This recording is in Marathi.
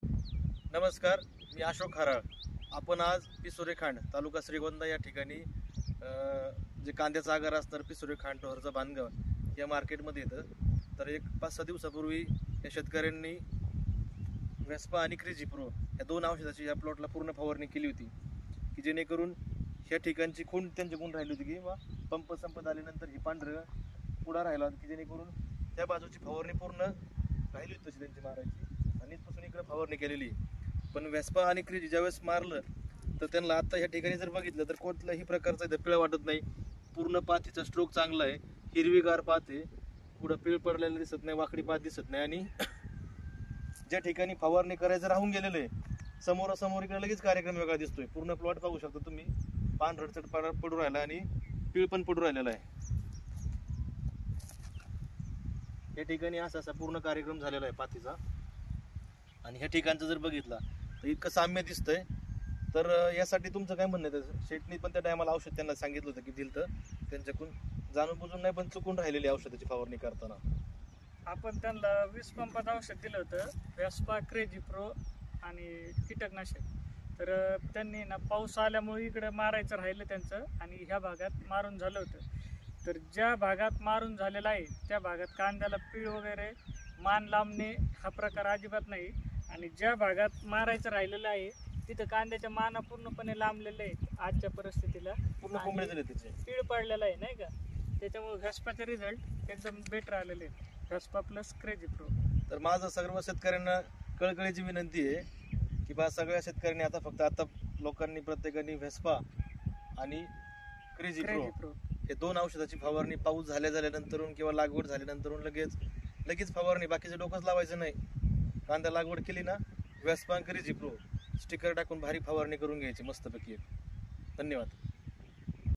नमस्कार, मी अशोक खराळ. आपण आज पिसोरेखांड तालुका श्रीगोंदा या ठिकाणी जे कांद्याचा आगार असणार पिसोरेखांड डोहरचा बांधगाव या मार्केटमध्ये येतं. तर एक 5-6 दिवसापूर्वी या शेतकऱ्यांनी व्हेस्पा आणि क्रेझी प्रो या दोन औषधाची या प्लॉटला पूर्ण फवारणी केली होती, की जेणेकरून ह्या ठिकाणची खूण त्यांची गुण राहिली होती, किंवा पंप संपत आल्यानंतर ही पांढरं पुढा राहिला होता, की जेणेकरून त्या बाजूची फवारणी पूर्ण राहिली होती तशी त्यांची मारायची, आणि इथपासून इकडे फवारणी केलेली. पण व्हेस्पा आणि क्रेझी ज्यावेळेस मारलं तर त्यांना आता ह्या ठिकाणी जर बघितलं तर कोणत्याही प्रकारचा इथं पिळ वाटत नाही. पूर्ण पातीचा स्ट्रोक चांगला आहे, हिरवीगार पात आहे, पुढं पिळ पडलेलं दिसत नाही, वाकडी पात दिसत नाही. आणि ज्या ठिकाणी फवारणी करायचं राहून गेलेलं आहे समोरासमोर इकडे लगेच कार्यक्रम वेगळा दिसतोय. पूर्ण प्लॉट पाहू शकता तुम्ही, पांढरट पडू राहिला आणि पिळ पण पडू राहिलेला आहे. या ठिकाणी असा पूर्ण कार्यक्रम झालेला आहे पातीचा. आणि ह्या ठिकाणचं जर बघितला तर इतकं साम्य दिसतंय. तर यासाठी तुमचं काय म्हणणं आहे? शेटनी पण त्या टायमाला औषध त्यांना सांगितलं होतं की दिलं, तर त्यांच्याकडून जाणून बुजून नाही पण चुकून राहिलेली औषधाची फवारणी करताना आपण त्यांना 20 पंपात औषध दिलं होतं, व्हेस्पा, क्रेझी प्रो आणि कीटकनाशक. तर त्यांनी ना पाऊस आल्यामुळे इकडे मारायचं राहिलं त्यांचं, आणि ह्या भागात मारून झालं होतं. तर ज्या भागात मारून झालेला आहे त्या भागात कांद्याला पीळ वगैरे, मान लांबणे हा प्रकार अजिबात नाही. आणि ज्या भागात मारायचं राहिलेलं आहे तिथं कांद्याच्या माना पूर्णपणे लांबलेले आहेत आजच्या परिस्थितीला, पूर्ण कोंबडे झाले त्याचे. पीळ पडलेला आहे नाही का. त्याच्यामुळे व्हेस्पाचे रिझल्ट एकदम बेटर आलेले आहेत, व्हेस्पा प्लस क्रेझी प्रो. तर माझं सर्व शेतकऱ्यांना कळकळीची विनंती आहे की बा सगळ्या शेतकऱ्यांनी आता लोकांनी प्रत्येकाने व्हेस्पा आणि क्रेझी प्रो हे दोन औषधाची फवारणी पाऊस झाल्यानंतर किंवा लागवड झाल्यानंतर लगेच फवारणी, बाकीचं डोकंच लावायचं नाही. कांदा लागवड केली ना, व्हेस्पा आणि क्रेझी प्रो स्टिकर टाकून भारी फवारणी करून घ्यायची मस्तपैकी. धन्यवाद.